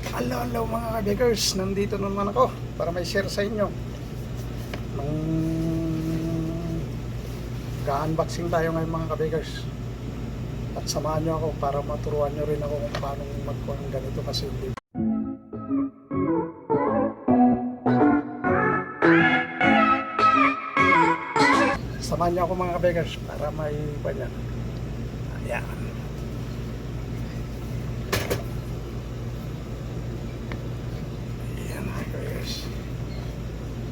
Hello mga kabigers, nandito naman ako para may share sa inyo nung ga-unboxing tayo ngayon mga kabigers, at samahan nyo ako para maturuan nyo rin ako kung paano magkuha ng ganito kasi hindi. Samahan nyo ako mga kabigers para may banyan. Ayan.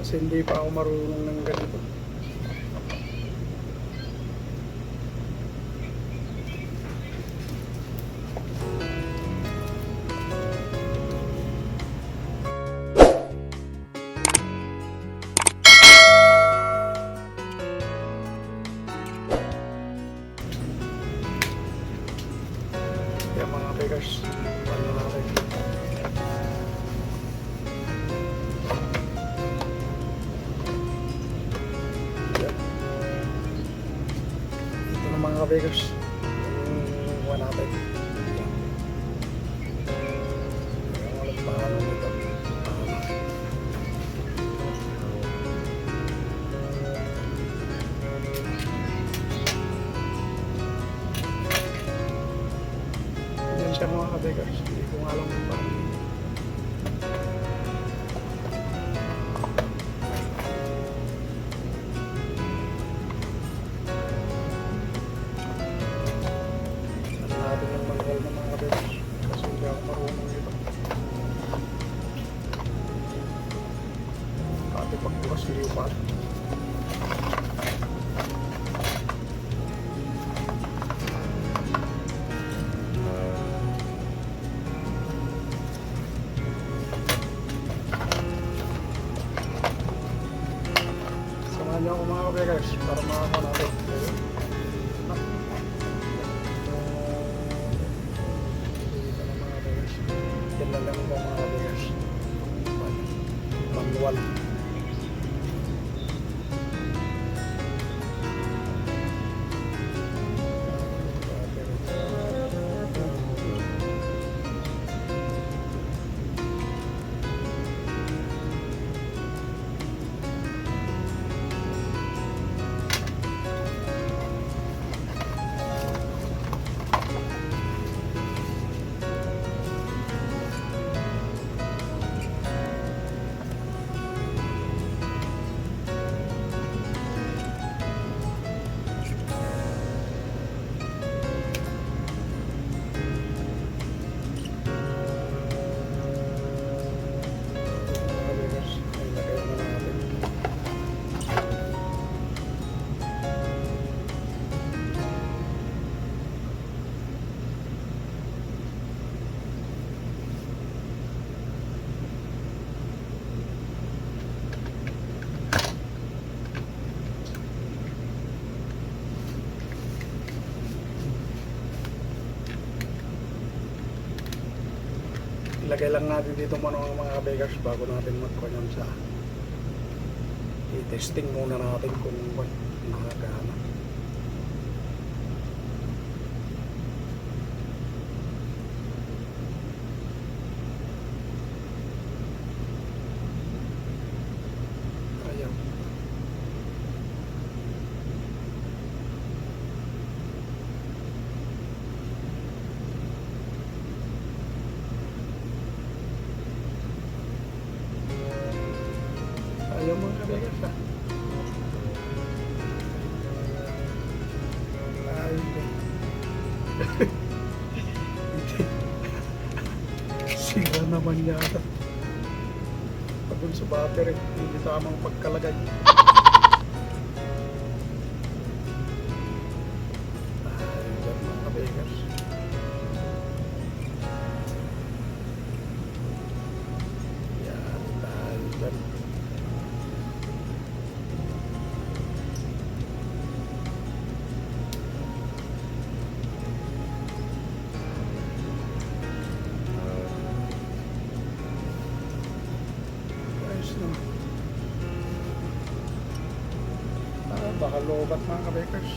Kasi hindi pa ako marunong ng ganito. Kaya mga beggars, paano natin? Mga beggars, yung kuha natin. Walang paano nito. Yan siya mga beggars, hindi ko alam kung paano. Pagbukas hindi pa. Samahan niyo ako mga kabigers para makakuha natin. Dito na mga kabigers. Yan na lang po mga kabigers. Manual. Ilagay lang natin dito muna ang mga kabigers bago natin magkuhan sa i-testing muna natin kung nakagana. Ayaw. Ayaw mga kabigers ha. Sira naman yata. Pagod sa battery, hindi tamang pagkalagay. Dyan mga kabigers. Yan, dahil dyan. Baka lobat mga kabikers.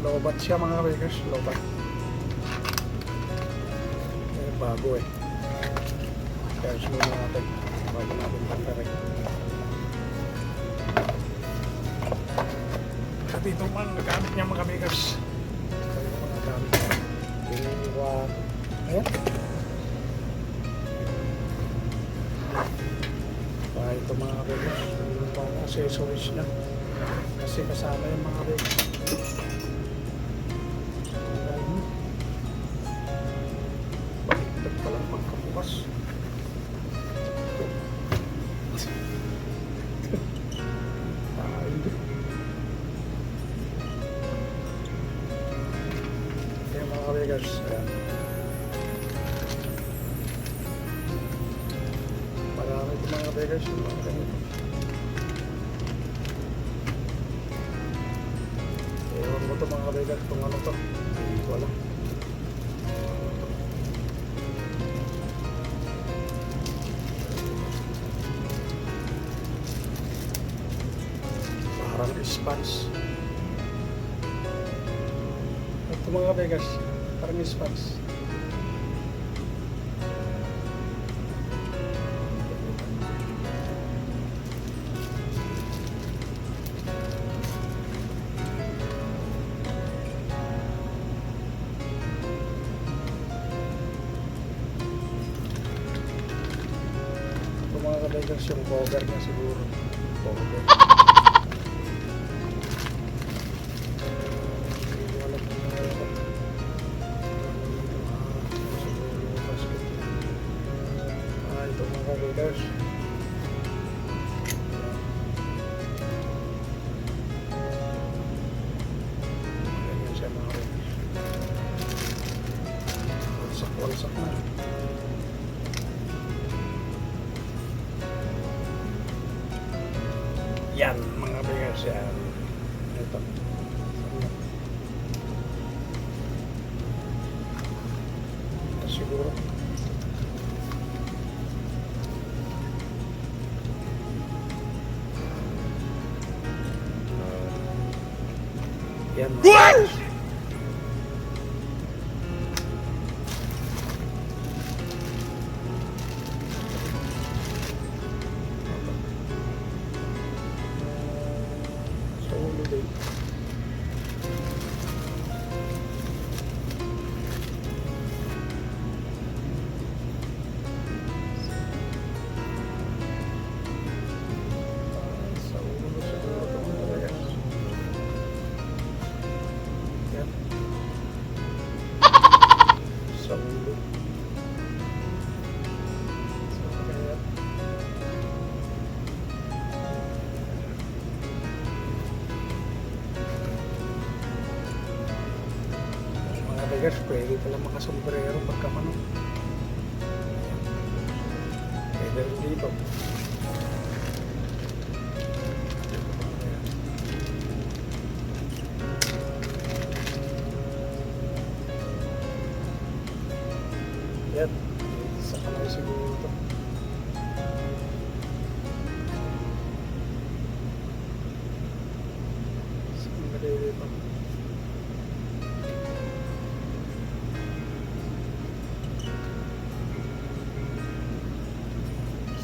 Lobat siya mga kabigers, lobat. Eh, bago eh. Charge muna natin bago natin pagkarin. At ito man, nagamit niya mga kabigers. Ito yung mga gamit niya. Iniwan. Ayan. Ito mga kabigers, yung mga accessories niya. Kasi kasama yung mga kabigers. Bakit pala pagkabukas? Hindi. Kaya mga kabigers, ayan. Marami ito mga kabigers, yung mga ganito. Ewan ko ito mga kabigers, kung ano to. Hindi ko alam. Parang sponge. Ito mga kabigers, parang sponge. Ito mga kabigers, yung cover niya siguro. Cover. Ito mga kabigers. Ganyan siya mga kabigers. Walsak na. Yan mga kabigers, yan. Ito. Ito siguro. Yan mga kabigers. Sa ulo din. Sa ulo siguro ito mga kabigers. Yan. Sa ulo. So, kaya mga kabigers, pwede pala makasombrero pagka manok. Pwede rin dito. Yan. Sa kamay siguro ito. Sa kamay dito.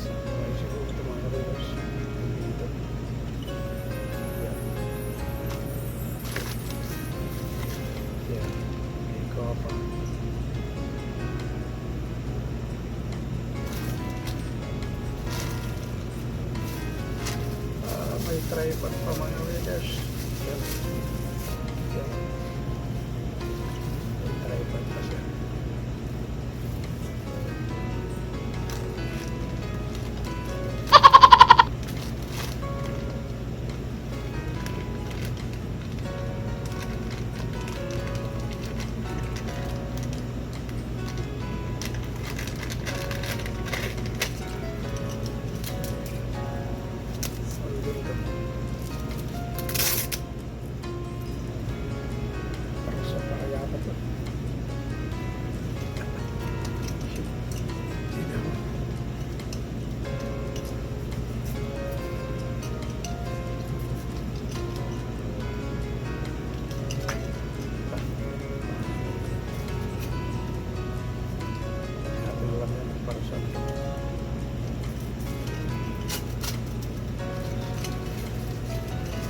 Sa kamay siguro ito mga kabigers. Dito. Yan. Yan. May cover. May tripod pa mga kabigers. Yan. Yan. May tripod pa siya. Sandun ka.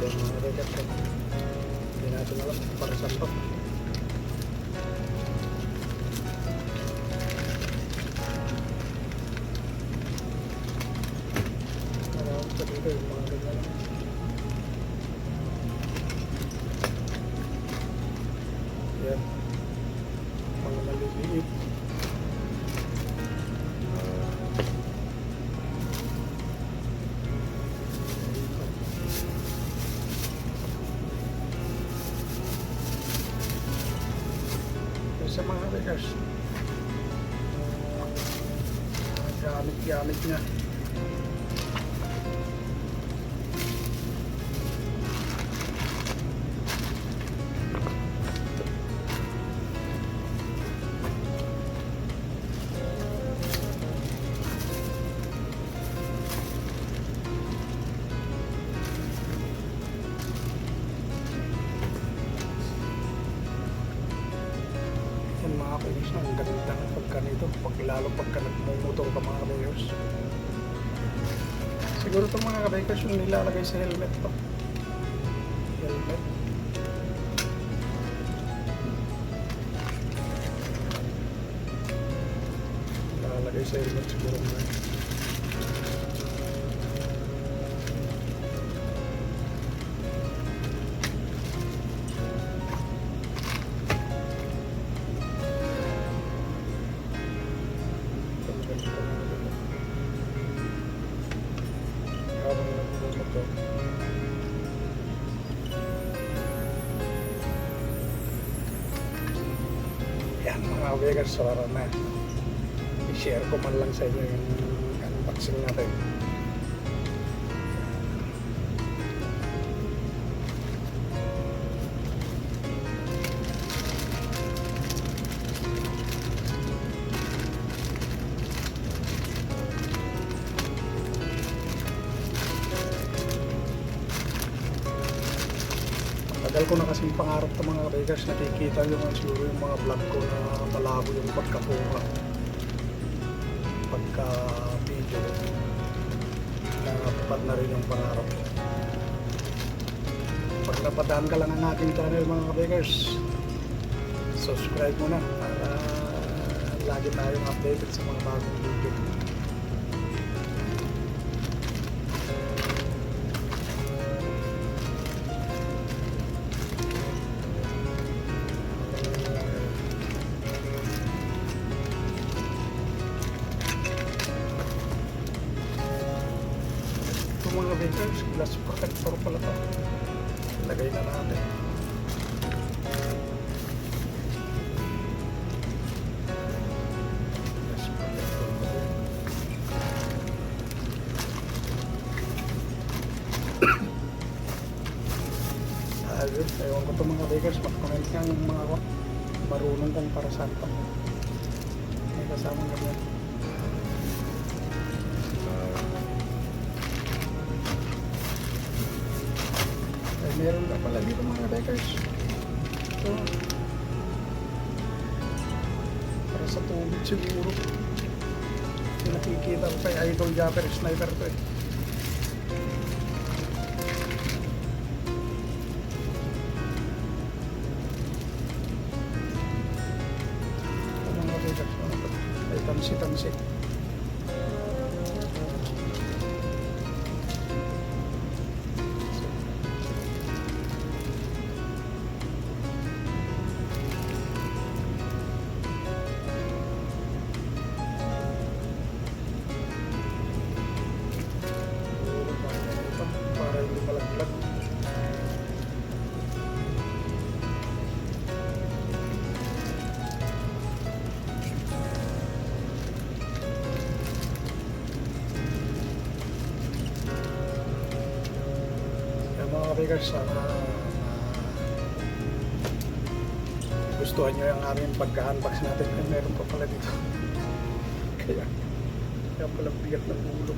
Yan mga kabigers. Hindi natin alam kung para saan to. Marami pa dito yung mga ganyan. Yan. Mga maliliit. Sa mga kabigers. Gamit-gamit niya. Yan mga kabigers, ang ganda ng pagka nito. Lalo pagka nagmumotor ka mga kabigers. Siguro itong mga kabigers yung nilalagay sa helmet to. Helmet. Nilalagay sa helmet siguro mga. Yan mga kabigers, sarara na. I-share ko man lang sa inyo yung unboxing natin. Tagal ko na kasing pangarap ng mga kabigers, nakikita nyo nga siguro yung mga vlog ko na malabo yung pagkakuha, pagka video, natupad na rin yung pangarap ko. Pag napadaan ka lang ang ating channel mga kabigers, subscribe mo na para lagi tayong updated sa mga bagong video. Mga kabigers, glass protector pala ito. Ilagay na natin. Glass protector pala. Ayun, ewan ko ito mga kabigers, mag-comment nga yung mga marunong kung para saan pa. May kasama ganyan. Meron na pala dito mga kabigers. Ito. Para sa tubig siguro. Yung nakikita ko kay Idol Japper Sniper to eh. Ito mga kabigers. Ay tansi-tansi. Mga kabigers, sana gustuhan nyo yung aming pagka-unbox natin. Meron pa pala dito. Kaya pala bigat ng ulo.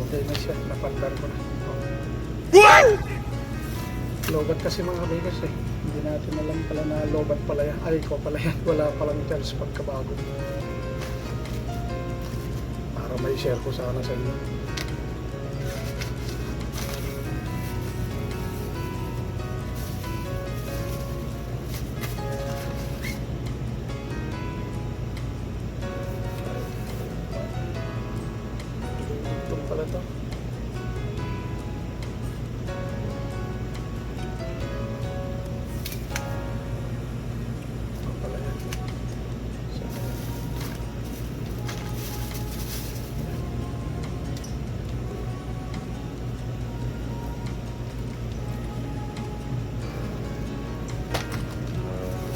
Okay na siya, napandar ko na. What? Lobat kasi mga kabigas eh. Hindi natin alam pala na lobat pala yan. Ay, ko pala yan. Wala palang chance pagkabago. Para may share ko sana sa inyo. Ito pala to.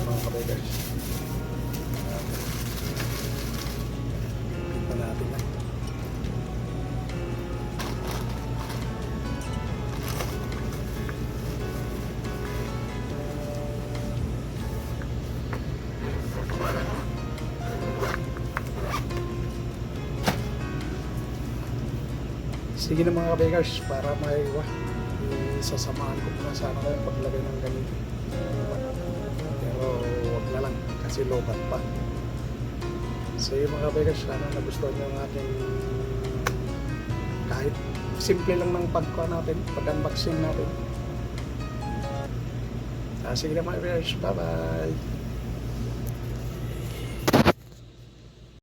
Mga kabegas. Tignan natin na. Sige na mga kabekers, para maiwa isasamahan ko muna sana kayo paglagay ng ganito, pero wag na lang kasi lobat pa. Sige mga kabekers, sana nagustuhan nyo ang ating kahit simple lang ng pag-unboxing natin. Sige na mga kabekers, bye bye.